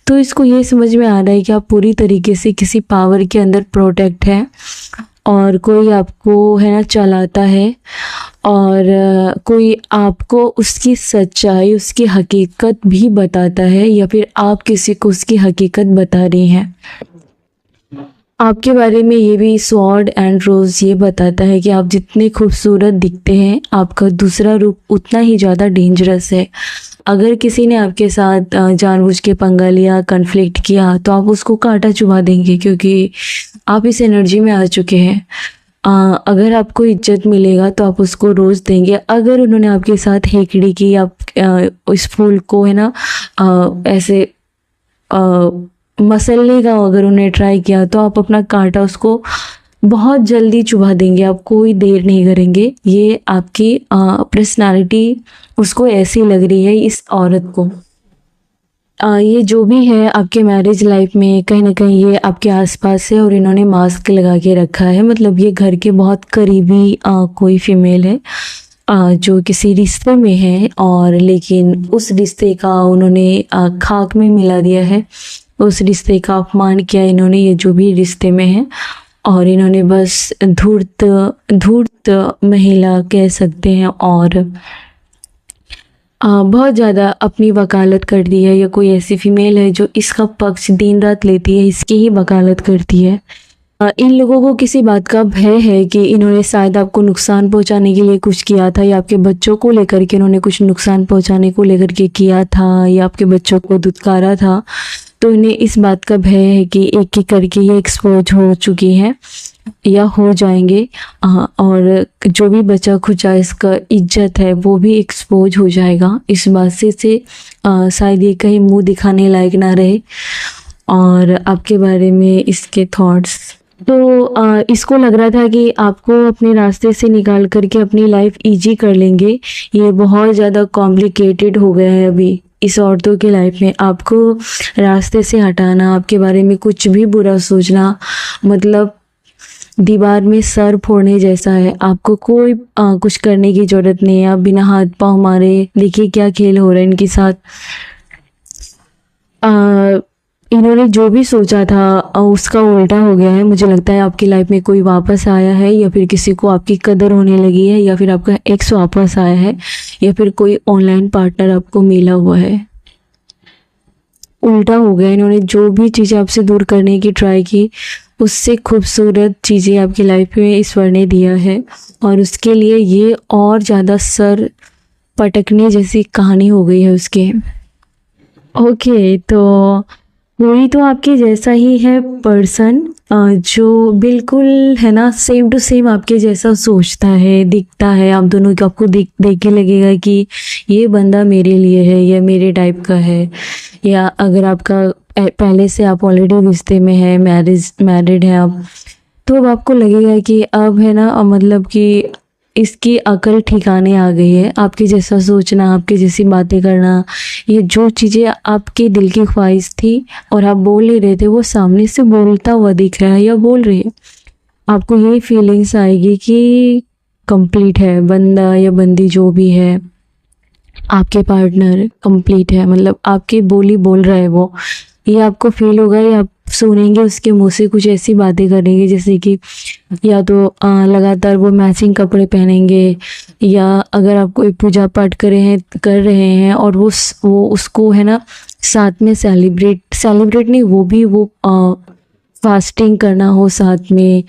तो इसको ये समझ में आ रहा है कि आप पूरी तरीके से किसी पावर के अंदर प्रोटेक्ट है और कोई आपको है ना चलाता है और कोई आपको उसकी सच्चाई, उसकी हकीकत भी बताता है या फिर आप किसी को उसकी हकीकत बता रही हैं। आपके बारे में ये भी स्वॉर्ड एंड रोज़ ये बताता है कि आप जितने खूबसूरत दिखते हैं, आपका दूसरा रूप उतना ही ज़्यादा डेंजरस है। अगर किसी ने आपके साथ जानबूझ के पंगा लिया, कन्फ्लिक्ट किया, तो आप उसको कांटा चुभा देंगे क्योंकि आप इस एनर्जी में आ चुके हैं। अगर आपको इज्जत मिलेगा तो आप उसको रोज़ देंगे। अगर उन्होंने आपके साथ हेकड़ी की, आप इस फूल को है ना ऐसे मसलने का अगर उन्हें ट्राई किया तो आप अपना कांटा उसको बहुत जल्दी चुभा देंगे, आप कोई देर नहीं करेंगे। ये आपकी पर्सनालिटी उसको ऐसी लग रही है इस औरत को। ये जो भी है आपके मैरिज लाइफ में कहीं ना कहीं ये आपके आसपास है और इन्होंने मास्क लगा के रखा है, मतलब ये घर के बहुत करीबी कोई फीमेल है जो किसी रिश्ते में है और लेकिन उस रिश्ते का उन्होंने खाक में मिला दिया है, उस रिश्ते का अपमान किया इन्होंने, ये जो भी रिश्ते में है, और इन्होंने बस धूर्त महिला कह सकते हैं और बहुत ज़्यादा अपनी वकालत कर दी है, या कोई ऐसी फीमेल है जो इसका पक्ष दिन रात लेती है, इसकी ही वकालत करती है। इन लोगों को किसी बात का भय है कि इन्होंने शायद आपको नुकसान पहुंचाने के लिए कुछ किया था, या आपके बच्चों को लेकर के इन्होंने कुछ नुकसान पहुंचाने को लेकर के किया था, या आपके बच्चों को दुत्कारा था। तो इन्हें इस बात का भय है कि एक एक करके ये एक्सपोज हो चुकी हैं या हो जाएंगे। और जो भी बचा खुचा इसका इज्जत है वो भी एक्सपोज हो जाएगा। इस बात से शायद ये कहीं मुंह दिखाने लायक ना रहे। और आपके बारे में इसके थॉट्स, तो इसको लग रहा था कि आपको अपने रास्ते से निकाल करके अपनी लाइफ इजी कर लेंगे। ये बहुत ज़्यादा कॉम्प्लिकेटेड हो गया है अभी इस औरतों की लाइफ में। आपको रास्ते से हटाना, आपके बारे में कुछ भी बुरा सोचना, मतलब दीवार में सर फोड़ने जैसा है। आपको कोई कुछ करने की ज़रूरत नहीं है। आप बिना हाथ पाँव मारे, देखिए क्या खेल हो रहा है इनके साथ। इन्होंने जो भी सोचा था उसका उल्टा हो गया है। मुझे लगता है आपकी लाइफ में कोई वापस आया है, या फिर किसी को आपकी कदर होने लगी है, या फिर आपका एक्स वापस आया है, या फिर कोई ऑनलाइन पार्टनर आपको मिला हुआ है। उल्टा हो गया। इन्होंने जो भी चीज़ें आपसे दूर करने की ट्राई की, उससे खूबसूरत चीज़ें आपकी लाइफ में ईश्वर ने दिया है, और उसके लिए ये और ज़्यादा सर पटकने जैसी कहानी हो गई है उसके। ओके, तो वही तो आपके जैसा ही है पर्सन, जो बिल्कुल है ना सेम टू सेम आपके जैसा सोचता है, दिखता है। आप दोनों को आपको देख के लगेगा कि ये बंदा मेरे लिए है, या मेरे टाइप का है। या अगर आपका पहले से आप ऑलरेडी रिश्ते में है, मैरिड है आप, तो अब आपको लगेगा कि अब है ना मतलब कि इसकी अकल ठिकाने आ गई है। आपके जैसा सोचना, आपके जैसी बातें करना, ये जो चीज़ें आपके दिल की ख्वाहिश थी और आप बोल नहीं रहे थे, वो सामने से बोलता हुआ दिख रहा है या बोल रही है। आपको ये फीलिंग्स आएगी कि कंप्लीट है बंदा या बंदी, जो भी है आपके पार्टनर कंप्लीट है, मतलब आपकी बोली बोल रहा है वो। ये आपको फील होगा, या आप सुनेंगे उसके मुंह से कुछ ऐसी बातें करेंगे जैसे कि या तो लगातार वो मैचिंग कपड़े पहनेंगे, या अगर आप कोई पूजा पाठ कर रहे हैं और वो उसको है ना साथ में सेलिब्रेट नहीं, वो फास्टिंग करना हो साथ में,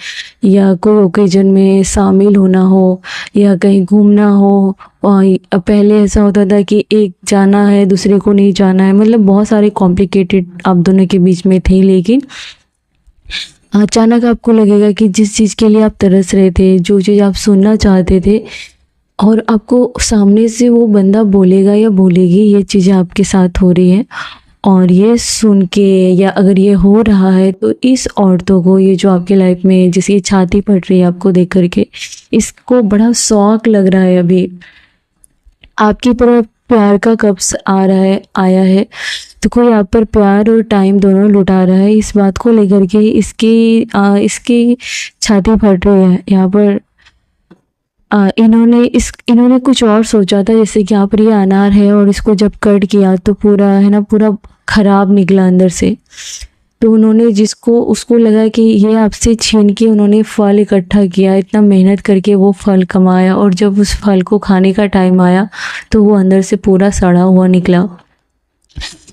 या कोई ओकेजन में शामिल होना हो, या कहीं घूमना हो। और पहले ऐसा होता था कि एक जाना है दूसरे को नहीं जाना है, मतलब बहुत सारे कॉम्प्लिकेटेड आप दोनों के बीच में थे। लेकिन अचानक आपको लगेगा कि जिस चीज़ के लिए आप तरस रहे थे, जो चीज़ आप सुनना चाहते थे, और आपको सामने से वो बंदा बोलेगा या बोलेगी, ये चीज़ें आपके साथ हो रही है। और ये सुन के, या अगर ये हो रहा है, तो इस औरतों को, ये जो आपके लाइफ में जिसकी छाती फट रही है आपको देख करके, इसको बड़ा शौक लग रहा है अभी आपकी तरफ प्यार का कब आया है। तो कोई आप पर प्यार और टाइम दोनों लुटा रहा है। इस बात को लेकर के इसकी छाती फट रही है यहाँ पर। इन्होंने कुछ और सोचा था, जैसे कि यहाँ पर ये अनार है और इसको जब कट किया तो पूरा है ना, पूरा खराब निकला अंदर से। तो उन्होंने उसको लगा कि ये आपसे छीन के उन्होंने फल इकट्ठा किया, इतना मेहनत करके वो फल कमाया, और जब उस फल को खाने का टाइम आया तो वो अंदर से पूरा सड़ा हुआ निकला।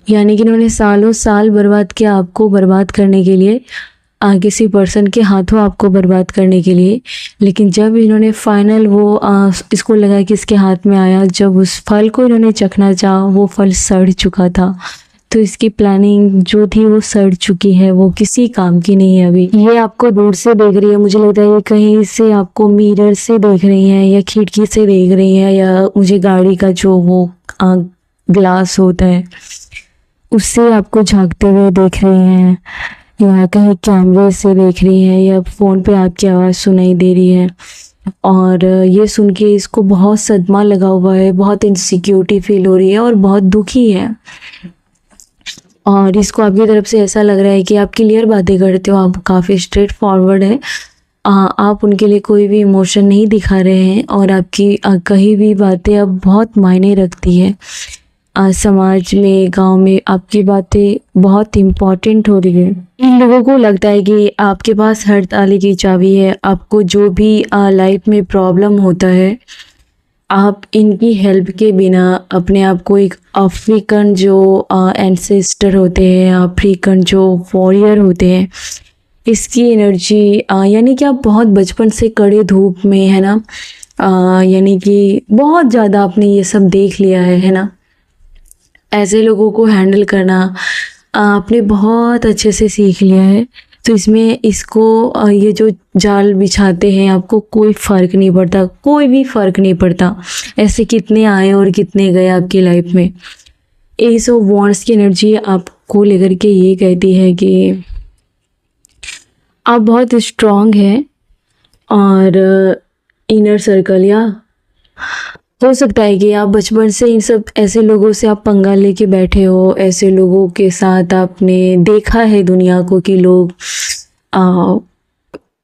यानी कि इन्होंने सालों साल बर्बाद किया आपको बर्बाद करने के लिए, किसी पर्सन के हाथों आपको बर्बाद करने के लिए। लेकिन जब इन्होंने फाइनल इसको लगा कि इसके हाथ में आया, जब उस फल को इन्होंने चखना चाहा, वो फल सड़ चुका था। तो इसकी प्लानिंग जो थी वो सड़ चुकी है, वो किसी काम की नहीं है अभी। ये आपको दूर से देख रही है, मुझे लगता है ये कहीं से आपको मिरर से देख रही है, या खिड़की से देख रही है, या मुझे गाड़ी का जो वो ग्लास होता है उससे आपको झांकते हुए देख रही हैं, या कहीं कैमरे से देख रही है, या फ़ोन पे आपकी आवाज़ सुनाई दे रही है। और ये सुन के इसको बहुत सदमा लगा हुआ है, बहुत इनसिक्योरिटी फील हो रही है और बहुत दुखी है। और इसको आपकी तरफ से ऐसा लग रहा है कि आप क्लियर बातें करते हो, आप काफ़ी स्ट्रेट फॉरवर्ड है। आप उनके लिए कोई भी इमोशन नहीं दिखा रहे हैं, और आपकी कही भी बातें अब बहुत मायने रखती है। समाज में, गांव में आपकी बातें बहुत इम्पॉर्टेंट हो रही है। इन लोगों को लगता है कि आपके पास हर ताले की चाबी है। आपको जो भी लाइफ में प्रॉब्लम होता है, आप इनकी हेल्प के बिना अपने आप को एक अफ्रीकन जो एंसेस्टर होते हैं, अफ्रीकन जो वॉरियर होते हैं, इसकी एनर्जी, यानी कि आप बहुत बचपन से कड़े धूप में है ना, यानी कि बहुत ज़्यादा आपने ये सब देख लिया है ना। ऐसे लोगों को हैंडल करना आपने बहुत अच्छे से सीख लिया है। तो इसमें इसको ये जो जाल बिछाते हैं आपको कोई फ़र्क नहीं पड़ता, कोई भी फ़र्क नहीं पड़ता ऐसे कितने आए और कितने गए आपकी लाइफ में। एस ऑफ वॉन्ड्स की एनर्जी आपको लेकर के ये कहती है कि आप बहुत स्ट्रॉन्ग हैं और इनर सर्कल या हो सकता है कि आप बचपन से इन सब ऐसे लोगों से आप पंगा लेके बैठे हो, ऐसे लोगों के साथ आपने देखा है दुनिया को कि लोग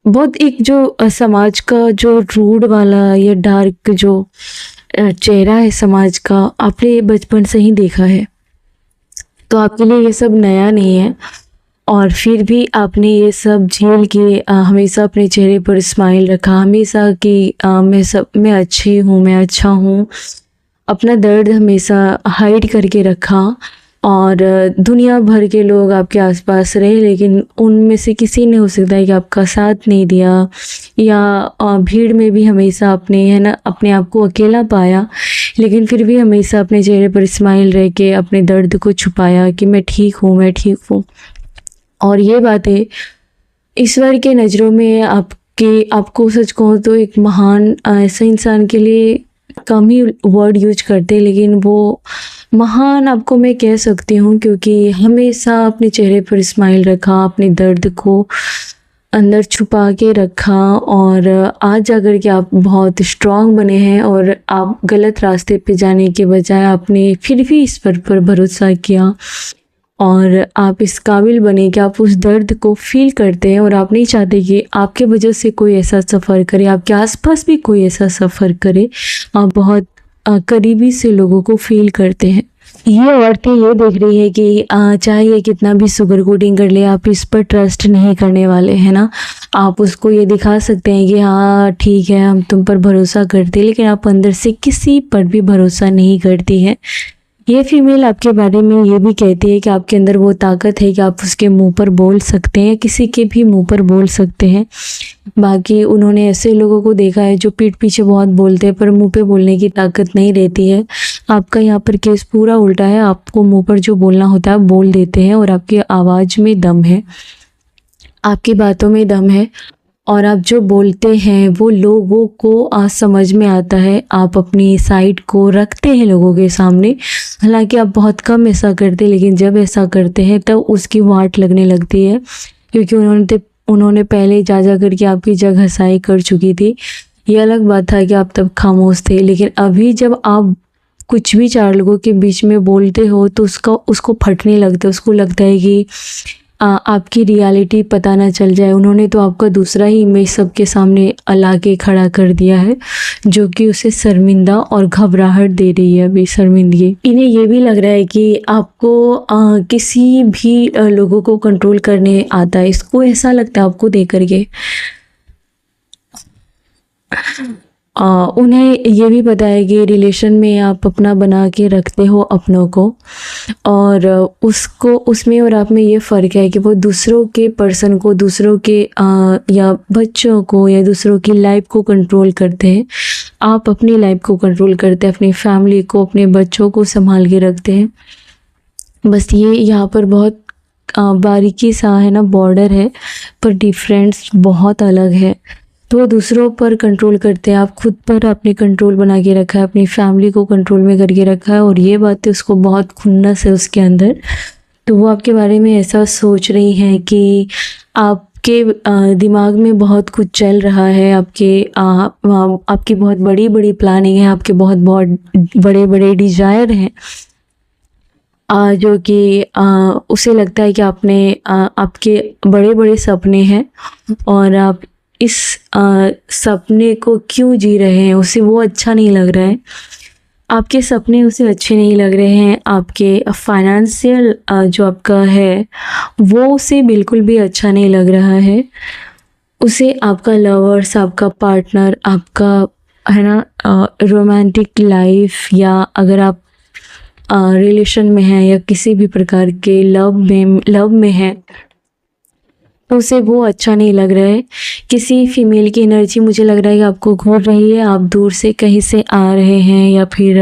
बहुत एक जो समाज का जो रूड वाला या डार्क जो चेहरा है समाज का, आपने बचपन से ही देखा है। तो आपके लिए ये सब नया नहीं है और फिर भी आपने ये सब झेल के हमेशा अपने चेहरे पर स्माइल रखा, हमेशा कि मैं अच्छी हूँ, मैं अच्छा हूँ। अपना दर्द हमेशा हाइड करके रखा और दुनिया भर के लोग आपके आसपास रहे, लेकिन उनमें से किसी ने हो सकता है कि आपका साथ नहीं दिया या भीड़ में भी हमेशा अपने आप को अकेला पाया, लेकिन फिर भी हमेशा अपने चेहरे पर स्माइल रह के अपने दर्द को छुपाया कि मैं ठीक हूँ, मैं ठीक हूँ। और ये बातें ईश्वर के नज़रों में आपको सच कहूँ तो एक महान ऐसे इंसान के लिए कम ही वर्ड यूज करते, लेकिन वो महान आपको मैं कह सकती हूँ क्योंकि हमेशा अपने चेहरे पर स्माइल रखा, अपने दर्द को अंदर छुपा के रखा और आज जाकर के आप बहुत स्ट्रांग बने हैं और आप गलत रास्ते पे जाने के बजाय आपने फिर भी ईश्वर पर भरोसा किया और आप इस काबिल बने कि आप उस दर्द को फील करते हैं और आप नहीं चाहते कि आपके वजह से कोई ऐसा सफ़र करे, आपके आसपास भी कोई ऐसा सफ़र करे। आप बहुत करीबी से लोगों को फील करते हैं। ये औरतें ये देख रही है कि चाहे ये कितना भी सुगर कोटिंग कर ले, आप इस पर ट्रस्ट नहीं करने वाले हैं ना। आप उसको ये दिखा सकते हैं कि हाँ ठीक है हम तुम पर भरोसा करते हैं, लेकिन आप अंदर से किसी पर भी भरोसा नहीं करती हैं। ये फीमेल आपके बारे में ये भी कहती है कि आपके अंदर वो ताकत है कि आप उसके मुंह पर बोल सकते हैं, किसी के भी मुंह पर बोल सकते हैं। बाकी उन्होंने ऐसे लोगों को देखा है जो पीठ पीछे बहुत बोलते हैं पर मुंह पे बोलने की ताकत नहीं रहती है। आपका यहाँ पर केस पूरा उल्टा है, आपको मुंह पर जो बोलना होता है आप बोल देते हैं और आपकी आवाज़ में दम है, आपकी बातों में दम है और आप जो बोलते हैं वो लोगों को आज समझ में आता है। आप अपनी साइड को रखते हैं लोगों के सामने, हालांकि आप बहुत कम ऐसा करते हैं, लेकिन जब ऐसा करते हैं तब उसकी वाट लगने लगती है क्योंकि उन्होंने पहले जा करके आपकी जगह हसाई कर चुकी थी। ये अलग बात था कि आप तब खामोश थे, लेकिन अभी जब आप कुछ भी चार लोगों के बीच में बोलते हो तो उसको फटने लगता है, उसको लगता है कि आपकी रियलिटी पता ना चल जाए। उन्होंने तो आपका दूसरा ही इमेज सबके सामने ला के खड़ा कर दिया है जो कि उसे शर्मिंदा और घबराहट दे रही है। अभी शर्मिंदगी इन्हें ये भी लग रहा है कि आपको किसी भी लोगों को कंट्रोल करने आता है, इसको ऐसा लगता है आपको देख करके। उन्हें ये भी पता है कि रिलेशन में आप अपना बना के रखते हो अपनों को और उसमें और आप में ये फ़र्क है कि वो दूसरों के पर्सन को, दूसरों के या बच्चों को या दूसरों की लाइफ को कंट्रोल करते हैं। आप अपनी लाइफ को कंट्रोल करते हैं, अपनी फैमिली को, अपने बच्चों को संभाल के रखते हैं। बस ये यहाँ पर बहुत बारीकी सा है ना, बॉर्डर है, पर डिफरेंस बहुत अलग है। तो दूसरों पर कंट्रोल करते हैं, आप खुद पर आपने कंट्रोल बना के रखा है, अपनी फैमिली को कंट्रोल में करके रखा है और ये बातें उसको बहुत खुन्नस है उसके अंदर। तो वो आपके बारे में ऐसा सोच रही हैं कि आपके दिमाग में बहुत कुछ चल रहा है, आपकी बहुत बड़ी बड़ी प्लानिंग है, आपके बहुत बहुत बड़े बड़े डिज़ायर हैं जो कि उसे लगता है कि आपके बड़े बड़े सपने हैं और आप इस सपने को क्यों जी रहे हैं, उसे वो अच्छा नहीं लग रहा है। आपके सपने उसे अच्छे नहीं लग रहे हैं, आपके फाइनेंशियल जो आपका है वो उसे बिल्कुल भी अच्छा नहीं लग रहा है। उसे आपका लवर्स, आपका पार्टनर, आपका है ना रोमांटिक लाइफ या अगर आप रिलेशन में हैं या किसी भी प्रकार के लव में हैं तो उसे वो अच्छा नहीं लग रहा है। किसी फीमेल की एनर्जी मुझे लग रहा है कि आपको घूर रही है, आप दूर से कहीं से आ रहे हैं या फिर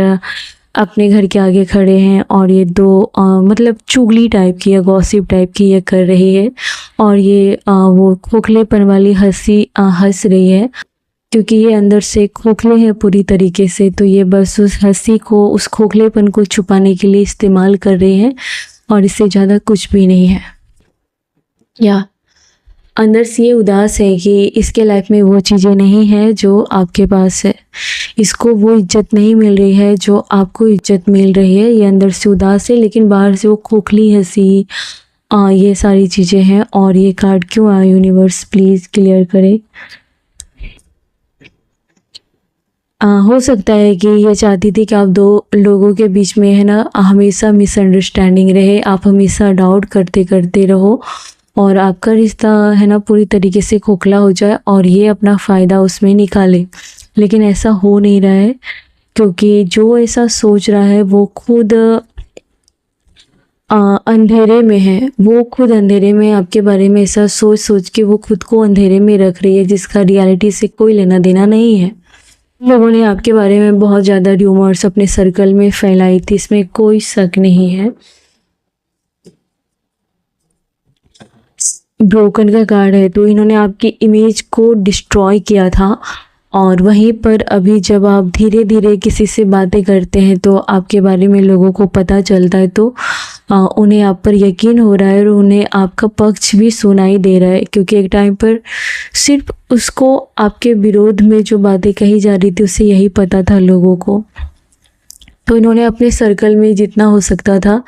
अपने घर के आगे खड़े हैं और ये दो मतलब चुगली टाइप की या गॉसिप टाइप की ये कर रही है और ये वो खोखलेपन वाली हंसी हंस रही है, क्योंकि ये अंदर से खोखले हैं पूरी तरीके से। तो ये बस उस हंसी को, उस खोखलेपन को छुपाने के लिए इस्तेमाल कर रहे हैं और इससे ज़्यादा कुछ भी नहीं है। या अंदर से ये उदास है कि इसके लाइफ में वो चीज़ें नहीं है जो आपके पास है, इसको वो इज्जत नहीं मिल रही है जो आपको इज्जत मिल रही है। ये अंदर से उदास है लेकिन बाहर से वो खोखली हंसी ये सारी चीज़ें हैं। और ये कार्ड क्यों आया यूनिवर्स, प्लीज़ क्लियर करें। हो सकता है कि ये चाहती थी कि आप दो लोगों के बीच में है ना हमेशा मिसअंडरस्टैंडिंग रहे, आप हमेशा डाउट करते करते रहो और आपका रिश्ता है ना पूरी तरीके से खोखला हो जाए और ये अपना फ़ायदा उसमें निकाले। लेकिन ऐसा हो नहीं रहा है, क्योंकि जो ऐसा सोच रहा है वो खुद अंधेरे में है। वो खुद अंधेरे में आपके बारे में ऐसा सोच सोच के वो खुद को अंधेरे में रख रही है, जिसका रियलिटी से कोई लेना देना नहीं है। लोगों ने आपके बारे में बहुत ज़्यादा र्यूमर्स अपने सर्कल में फैलाई थी, इसमें कोई शक नहीं है। ब्रोकन का कार्ड है, तो इन्होंने आपकी इमेज को डिस्ट्रॉय किया था और वहीं पर अभी जब आप धीरे धीरे किसी से बातें करते हैं तो आपके बारे में लोगों को पता चलता है, तो उन्हें आप पर यकीन हो रहा है और उन्हें आपका पक्ष भी सुनाई दे रहा है, क्योंकि एक टाइम पर सिर्फ उसको आपके विरोध में जो बातें कही जा रही थी उसे यही पता था लोगों को। तो इन्होंने अपने सर्कल में जितना हो सकता था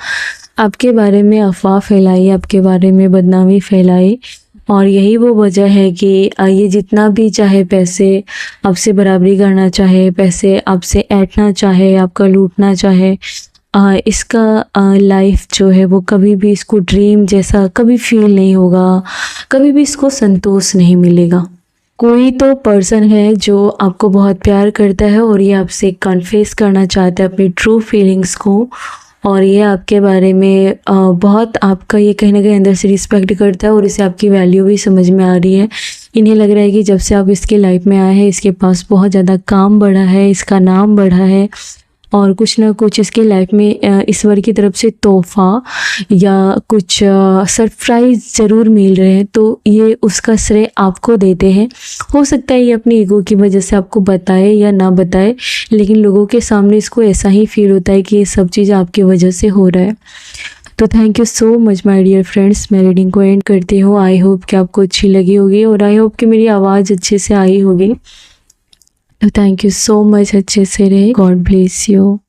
आपके बारे में अफवाह फैलाई, आपके बारे में बदनामी फैलाई और यही वो वजह है कि ये जितना भी चाहे पैसे आपसे बराबरी करना चाहे, पैसे आपसे ऐंठना चाहे, आपका लूटना चाहे, इसका लाइफ जो है वो कभी भी इसको ड्रीम जैसा कभी फील नहीं होगा, कभी भी इसको संतोष नहीं मिलेगा। कोई तो पर्सन है जो आपको बहुत प्यार करता है और ये आपसे कन्फेस करना चाहता है अपनी ट्रू फीलिंग्स को और ये आपके बारे में बहुत आपका ये कहीं ना कहीं अंदर से रिस्पेक्ट करता है और इसे आपकी वैल्यू भी समझ में आ रही है। इन्हें लग रहा है कि जब से आप इसके लाइफ में आए हैं इसके पास बहुत ज़्यादा काम बढ़ा है, इसका नाम बढ़ा है और कुछ ना कुछ इसके लाइफ में ईश्वर की तरफ से तोहफ़ा या कुछ सरप्राइज़ ज़रूर मिल रहे हैं, तो ये उसका श्रेय आपको देते हैं। हो सकता है ये अपनी ईगो की वजह से आपको बताए या ना बताए, लेकिन लोगों के सामने इसको ऐसा ही फील होता है कि ये सब चीज़ आपकी वजह से हो रहा है। तो thank you so much my dear friends, मैं रीडिंग को एंड करती हूँ। आई होप कि आपको अच्छी लगी होगी और आई होप कि मेरी आवाज़ अच्छे से आई होगी। तो थैंक यू सो मच, अच्छे से रहे। God bless you.